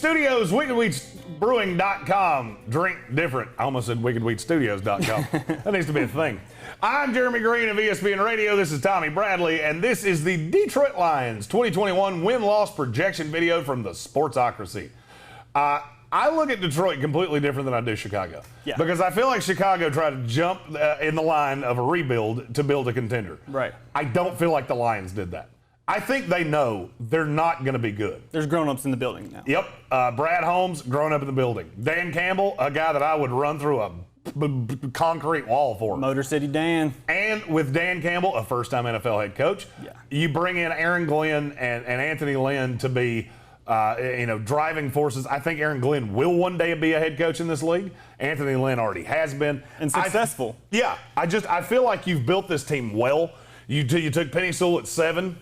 Studios, wickedweedsbrewing.com. Drink different. I almost said wickedweedstudios.com. That needs to be a thing. I'm Jeremy Greene of ESPN Radio. This is Tommy Bradley, and this is the Detroit Lions 2021 win-loss projection video from the Sportsocracy. I look at Detroit completely different than I do Chicago. Yeah. Because I feel like Chicago tried to jump in the line of a rebuild to build a contender. Right. I don't feel like the Lions did that. I think they know they're not going to be good. There's grown-ups in the building now. Yep. Brad Holmes, grown up in the building. Dan Campbell, a guy that I would run through a concrete wall for. Motor City Dan. And with Dan Campbell, a first-time NFL head coach, you bring in Aaron Glenn and Anthony Lynn to be driving forces. I think Aaron Glenn will one day be a head coach in this league. Anthony Lynn already has been. And successful. I feel like you've built this team well. You took Penny Sewell at 7.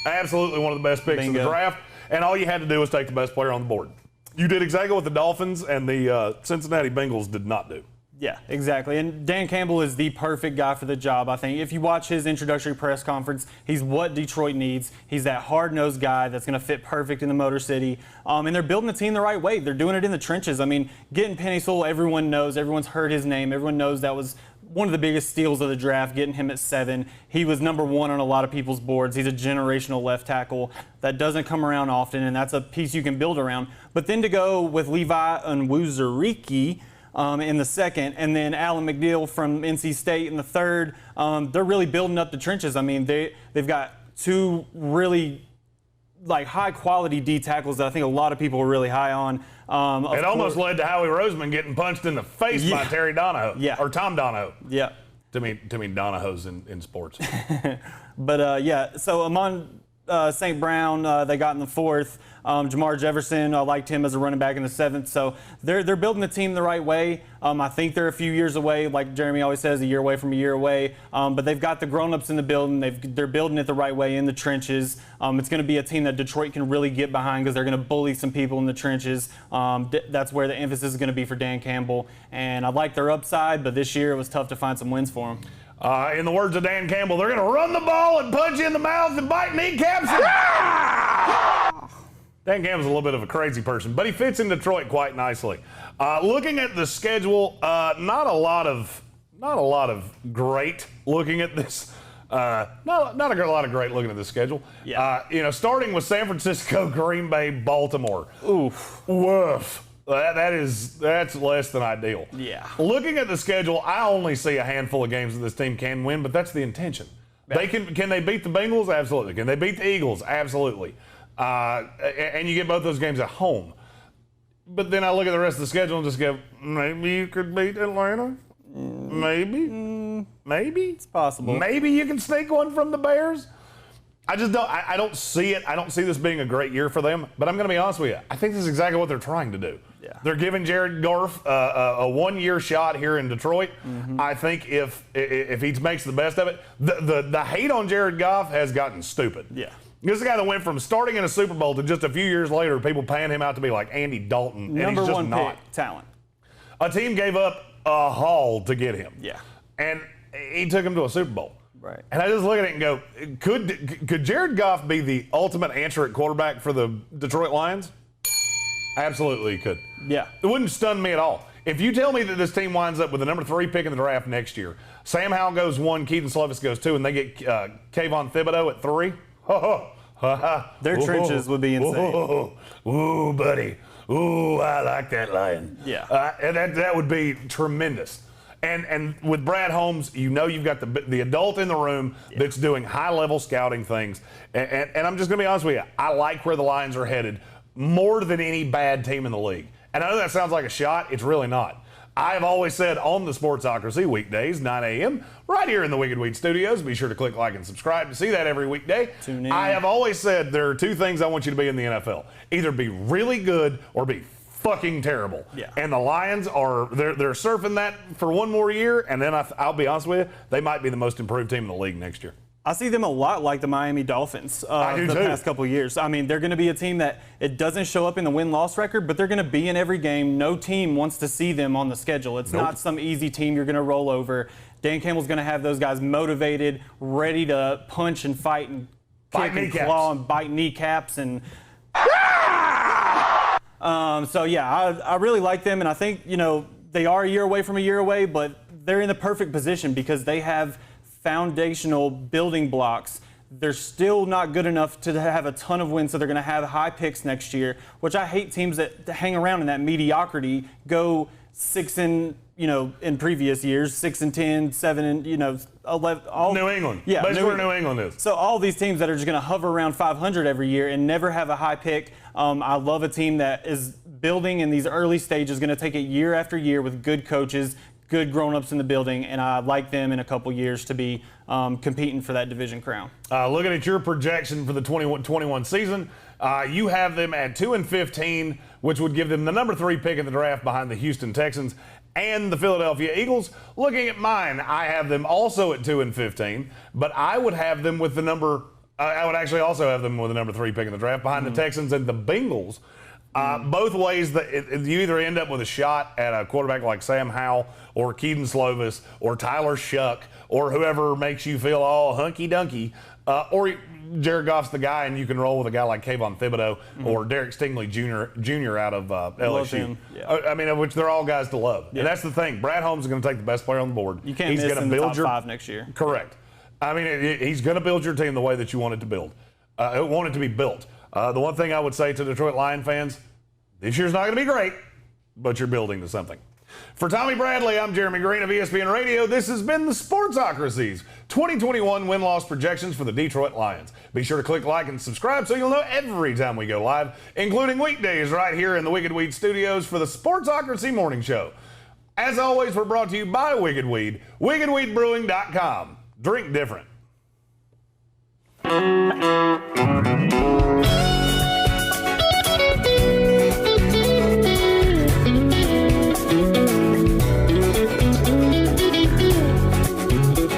Absolutely one of the best picks in the draft. And all you had to do was take the best player on the board. You did exactly what the Dolphins and the Cincinnati Bengals did not do. Yeah, exactly. And Dan Campbell is the perfect guy for the job, I think. If you watch his introductory press conference, he's what Detroit needs. He's that hard-nosed guy that's going to fit perfect in the Motor City. And they're building the team the right way. They're doing it in the trenches. I mean, getting Penny Sewell, everyone knows. Everyone's heard his name. Everyone knows that was one of the biggest steals of the draft, getting him at 7. He was number 1 on a lot of people's boards. He's a generational left tackle that doesn't come around often, and that's a piece you can build around. But then to go with Levi Onwuzurike in the 2nd, and then Alan McNeil from NC State in the 3rd. They're really building up the trenches. I mean, they've got 2 really high-quality D tackles that I think a lot of people are really high on. It almost led to Howie Roseman getting punched in the face by Terry Donahoe. Or Tom Donahoe. Yeah. To me Donahoe's in sports. But, so Amon St. Brown, they got in the 4th. Jamar Jefferson, I liked him as a running back in the 7th. So they're building the team the right way. I think they're a few years away, like Jeremy always says, a year away from a year away. But they've got the grown-ups in the building. They're building it the right way in the trenches. It's going to be a team that Detroit can really get behind because they're going to bully some people in the trenches. That's where the emphasis is going to be for Dan Campbell. And I like their upside, but this year it was tough to find some wins for them. In the words of Dan Campbell, they're going to run the ball and punch you in the mouth and bite kneecaps. Dan Campbell's a little bit of a crazy person, but he fits in Detroit quite nicely. Looking at the schedule, not a lot of great looking at this. Not a lot of great looking at this schedule. Yeah. Starting with San Francisco, Green Bay, Baltimore. Oof. Woof. That's less than ideal. Yeah. Looking at the schedule, I only see a handful of games that this team can win, but that's the intention. Yeah. Can they beat the Bengals? Absolutely. Can they beat the Eagles? Absolutely. And you get both those games at home. But then I look at the rest of the schedule and just go, maybe you could beat Atlanta? Maybe? Maybe? It's possible. Maybe you can sneak one from the Bears? I don't see it. I don't see this being a great year for them. But I'm going to be honest with you. I think this is exactly what they're trying to do. Yeah. They're giving Jared Goff a 1-year shot here in Detroit. Mm-hmm. I think if he makes the best of it, the hate on Jared Goff has gotten stupid. Yeah. This is a guy that went from starting in a Super Bowl to just a few years later, people paying him out to be like Andy Dalton. Number and he's just 1 not. pick, talent. A team gave up a haul to get him. Yeah. And he took him to a Super Bowl. Right. And I just look at it and go, could Jared Goff be the ultimate answer at quarterback for the Detroit Lions? Absolutely he could. Yeah. It wouldn't stun me at all. If you tell me that this team winds up with the number 3 pick in the draft next year, Sam Howell goes 1, Keaton Slovis goes 2, and they get Kayvon Thibodeau at 3, their trenches would be insane. Ooh, buddy. Ooh, I like that Lion. Yeah. And that would be tremendous. And with Brad Holmes, you've got the adult in the room that's doing high-level scouting things. And I'm just going to be honest with you. I like where the Lions are headed more than any bad team in the league. And I know that sounds like a shot. It's really not. I have always said on the Sportsocracy, weekdays, 9 a.m., right here in the Wicked Weed Studios. Be sure to click like and subscribe to see that every weekday. Tune in. I have always said there are 2 things I want you to be in the NFL. Either be really good or be fucking terrible. Yeah. And the Lions they're surfing that for 1 more year, and then I'll be honest with you, they might be the most improved team in the league next year. I see them a lot like the Miami Dolphins the past couple of years. I mean, they're going to be a team that it doesn't show up in the win-loss record, but they're going to be in every game. No team wants to see them on the schedule. It's not some easy team you're going to roll over. Dan Campbell's going to have those guys motivated, ready to punch and fight and kick and claw and bite kneecaps. And So yeah, I really like them, and I think they are a year away from a year away, but they're in the perfect position because they have foundational building blocks. They're still not good enough to have a ton of wins, so they're going to have high picks next year, which I hate teams that hang around in that mediocrity, go 6 and in previous years, 6-10, 7 and 11. All New England. Yeah, basically where New England is. So all these teams that are just going to hover around 500 every year and never have a high pick. I love a team that is building in these early stages, going to take it year after year with good coaches, good grown-ups in the building, and I like them in a couple years to be competing for that division crown. Looking at your projection for the 21 season, you have them at 2-15, which would give them the number 3 pick in the draft behind the Houston Texans and the Philadelphia Eagles. Looking at mine, I have them also at 2-15, but I would have them with the number. I would actually also have them with the number 3 pick in the draft behind the Texans and the Bengals. Both ways that you either end up with a shot at a quarterback like Sam Howell or Keaton Slovis or Tyler Shuck or whoever makes you feel all hunky-dunky, or Jared Goff's the guy and you can roll with a guy like Kayvon Thibodeau or Derek Stingley Jr. out of LSU. Yeah. I mean, which they're all guys to love. Yeah. And that's the thing. Brad Holmes is going to take the best player on the board. You can't miss in the top 5 next year. Correct. I mean, he's going to build your team the way that you want it to build. Want it to be built. The one thing I would say to Detroit Lion fans, this year's not going to be great, but you're building to something. For Tommy Bradley, I'm Jeremy Greene of ESPN Radio. This has been the Sportsocracy's 2021 win-loss projections for the Detroit Lions. Be sure to click like and subscribe so you'll know every time we go live, including weekdays right here in the Wicked Weed studios for the Sportsocracy Morning Show. As always, we're brought to you by Wicked Weed, wickedweedbrewing.com. Drink different.